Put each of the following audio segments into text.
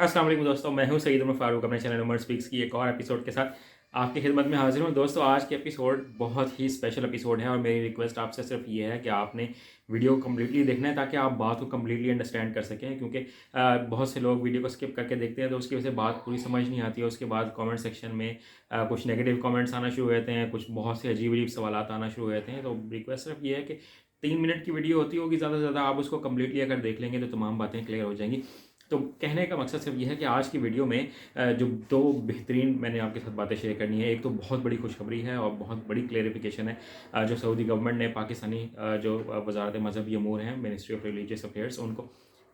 अस्सलाम वालेकुम दोस्तों, मैं हूं सईद उमर फारूक अपने चैनल उमर स्पीक्स की एक और एपिसोड के साथ आपकी खिदमत में हाजिर हूं। दोस्तों, आज के एपिसोड बहुत ही स्पेशल एपिसोड है और मेरी रिक्वेस्ट आपसे सिर्फ ये है कि आपने वीडियो कम्प्लीटली देखना है ताकि आप बात को कम्प्लीटली अंडरस्टैंड कर सकें, क्योंकि बहुत से लोग वीडियो को स्किप करके देखते हैं तो उसकी वजह से बात पूरी समझ नहीं आती है। उसके बाद कमेंट सेक्शन में कुछ नेगेटिव कमेंट्स आना शुरू हो जाते हैं, कुछ बहुत से अजीब अजीब सवाल आना शुरू हो जाते हैं। तो रिक्वेस्ट सिर्फ ये है कि 3 मिनट की वीडियो होती होगी ज़्यादा से ज़्यादा, आप उसको कम्प्लीटली अगर देख लेंगे तो तमाम बातें क्लियर हो जाएंगी। तो कहने का मकसद सिर्फ ये है कि आज की वीडियो में जो दो बेहतरीन मैंने आपके साथ बातें शेयर करनी है। एक तो बहुत बड़ी खुशखबरी है और बहुत बड़ी क्लेरिफिकेशन है जो सऊदी गवर्नमेंट ने पाकिस्तानी जो वजारत मजहबी अमूर हैं, मिनिस्ट्री ऑफ रिलीजियस अफेयर्स, उनको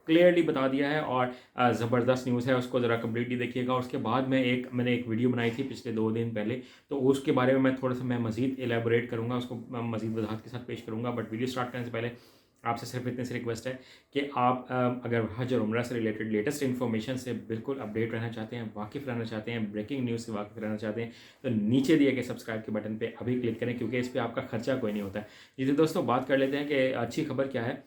क्लियरली बता दिया है। और ज़बरदस्त न्यूज़ है, उसको ज़रा कम्प्लीटली देखिएगा। उसके बाद मैंने एक वीडियो बनाई थी पिछले 2 दिन पहले, तो उसके बारे में मैं थोड़ा सा मज़ीद एलेबोरेट करूँगा, उसको मज़ीद वजाहत के साथ पेश करूँगा। बट वीडियो स्टार्ट करने से पहले आपसे सिर्फ इतनी सी रिक्वेस्ट है कि आप अगर हज और उम्रा से रिलेटेड लेटेस्ट इन्फॉर्मेशन से बिल्कुल अपडेट रहना चाहते हैं, वाकिफ़ रहना चाहते हैं, ब्रेकिंग न्यूज़ से वाकिफ़ रहना चाहते हैं, तो नीचे दिए गए सब्सक्राइब के बटन पे अभी क्लिक करें, क्योंकि इस पर आपका खर्चा कोई नहीं होता है। जी तो दोस्तों, बात कर लेते हैं कि अच्छी खबर क्या है।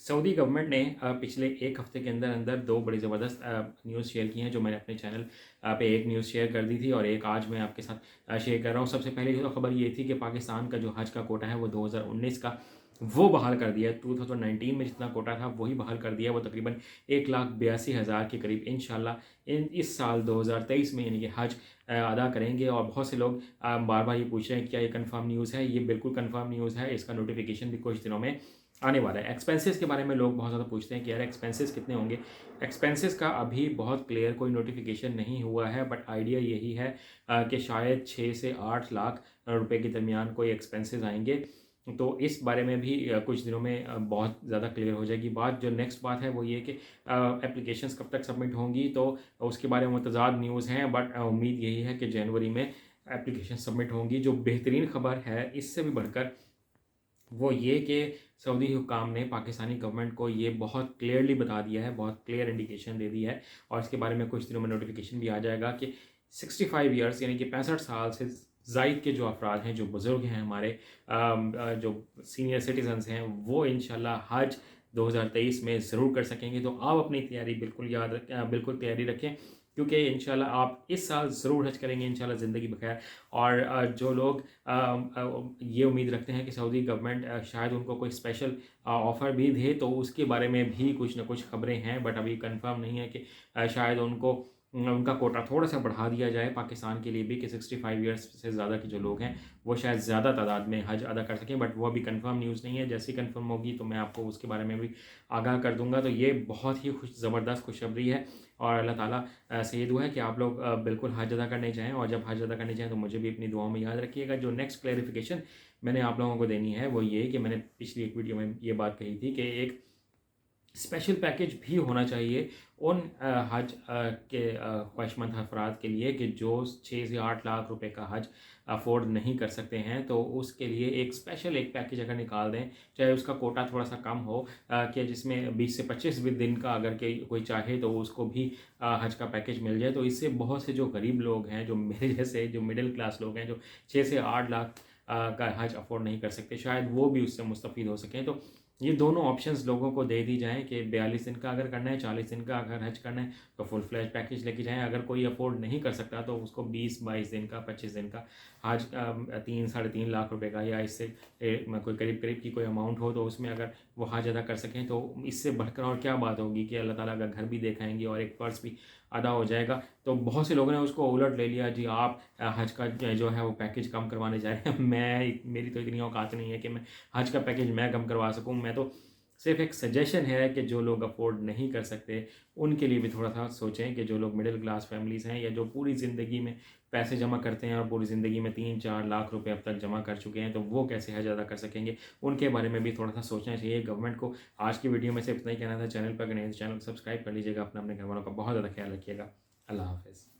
सऊदी गवर्नमेंट ने पिछले एक हफ्ते के अंदर अंदर दो बड़ी ज़बरदस्त न्यूज़ शेयर की हैं, जो मैंने अपने चैनल पे एक न्यूज़ शेयर कर दी थी और एक आज मैं आपके साथ शेयर कर रहा हूँ। सबसे पहले तो खबर ये थी कि पाकिस्तान का जो हज का कोटा है वो 2019 का वो बहाल कर दिया है। 2019 में जितना कोटा था वही बहाल कर दिया, वो तकरीबन 1,82,000 के करीब इंशाल्लाह इस साल 2023 में यानी कि हज अदा करेंगे। और बहुत से लोग बार बार ये पूछ रहे हैं क्या ये कंफर्म न्यूज़ है। ये बिल्कुल कंफर्म न्यूज़ है, इसका नोटिफिकेशन भी कुछ दिनों में आने वाला है। एक्सपेंसेस के बारे में लोग बहुत ज़्यादा पूछते हैं कि यार एक्सपेंसेस कितने होंगे। एक्सपेंसेस का अभी बहुत क्लियर कोई नोटिफिकेशन नहीं हुआ है, बट आइडिया यही है कि शायद 6 से 8 लाख रुपए के दरमियान कोई एक्सपेंसेस आएंगे। तो इस बारे में भी कुछ दिनों में बहुत ज़्यादा क्लियर हो जाएगी बात। जो नेक्स्ट बात है वो ये कि एप्लीकेशंस कब तक सबमिट होंगी, तो उसके बारे में मुतज़ाद न्यूज़ हैं, बट उम्मीद यही है कि जनवरी में एप्लीकेशन सबमिट होंगी। जो बेहतरीन खबर है इससे भी बढ़कर वो ये कि सऊदी हुकाम ने पाकिस्तानी गवर्नमेंट को ये बहुत क्लियरली बता दिया है, बहुत क्लियर इंडिकेशन दे दी है, और इसके बारे में कुछ दिनों में नोटिफिकेशन भी आ जाएगा कि 65 ईयर्स यानी कि 65 साल से ज़ायद के जो अफराद हैं, जो बुज़ुर्ग हैं हमारे, जो सीनियर सिटीजन्स हैं, वो इंशाल्लाह हज 2023 में ज़रूर कर सकेंगे। तो आप अपनी तैयारी बिल्कुल तैयारी रखें, क्योंकि इंशाल्लाह आप इस साल ज़रूर हज करेंगे इंशाल्लाह ज़िंदगी बखैर। और जो लोग ये उम्मीद रखते हैं कि सऊदी गवर्नमेंट शायद उनको कोई स्पेशल ऑफ़र भी दे, तो उसके बारे में भी कुछ ना कुछ खबरें हैं, बट अभी कंफर्म नहीं है कि शायद उनका कोटा थोड़ा सा बढ़ा दिया जाए पाकिस्तान के लिए भी, कि 65 ईयर्स से ज़्यादा के जो लोग हैं वो शायद ज़्यादा तादाद में हज अदा कर सकें। बट वो अभी कंफर्म न्यूज़ नहीं है। जैसी कंफर्म होगी तो मैं आपको उसके बारे में भी आगाह कर दूंगा। तो ये बहुत ही ज़बरदस्त खुशखबरी है, और अल्लाह ताला से ये दुआ है कि आप लोग बिल्कुल हज अदा करने जाएँ, और जब हज अदा करने जाएँ तो मुझे भी अपनी दुआओं में याद रखिएगा। जो नेक्स्ट क्लैरिफिकेशन मैंने आप लोगों को देनी है वो ये कि मैंने पिछली एक वीडियो में ये बात कही थी कि एक स्पेशल पैकेज भी होना चाहिए उन हज के ख्वाहिशमंद अफराद के लिए कि जो 6 से 8 लाख रुपए का हज अफोर्ड नहीं कर सकते हैं। तो उसके लिए एक स्पेशल एक पैकेज अगर निकाल दें, चाहे उसका कोटा थोड़ा सा कम हो, कि जिसमें 20 से 25 भी दिन का अगर कोई चाहे तो उसको भी हज का पैकेज मिल जाए, तो इससे बहुत से जो गरीब लोग हैं, जो मेरे जैसे जो मिडिल क्लास लोग हैं, जो 6 से 8 लाख का हज अफोर्ड नहीं कर सकते, शायद वो भी उससे मुस्तफ़ीद हो सकें। तो ये दोनों ऑप्शंस लोगों को दे दी जाएँ कि 42 दिन का अगर करना है, 40 दिन का अगर हज करना है तो फुल फ्लैश पैकेज लेके जाएँ। अगर कोई अफोर्ड नहीं कर सकता तो उसको 20-22 दिन का, 25 दिन का हज 3-3.5 लाख रुपए का, या इससे कोई करीब करीब की कोई अमाउंट हो, तो उसमें अगर वो हज अदा कर सकें तो इससे बढ़कर और क्या बात होगी कि अल्लाह ताला का घर भी देखाएंगे और एक फ़र्ज़ भी अदा हो जाएगा। तो बहुत से लोगों ने उसको उलट ले लिया, जी आप हज का जो है वो पैकेज कम करवाने जा रहे हैं। मेरी तो इतनी औकात नहीं है कि मैं हज का पैकेज मैं कम करवा सकूं। मैं तो सिर्फ एक सजेशन है कि जो लोग अफोर्ड नहीं कर सकते उनके लिए भी थोड़ा सा सोचें, कि जो लोग मिडिल क्लास फैमिलीज़ हैं, या जो पूरी ज़िंदगी में पैसे जमा करते हैं और पूरी ज़िंदगी में 3-4 लाख रुपए अब तक जमा कर चुके हैं, तो वो कैसे हज अदा कर सकेंगे, उनके बारे में भी थोड़ा सा सोचना चाहिए गवर्नमेंट को। आज की वीडियो में सिर्फ इतना ही कहना था। चैनल पर गए तो चैनल को सब्सक्राइब कर लीजिएगा। अपने घर वालों का बहुत ज़्यादा ख्याल रखिएगा। अल्लाह हाफ़िज़।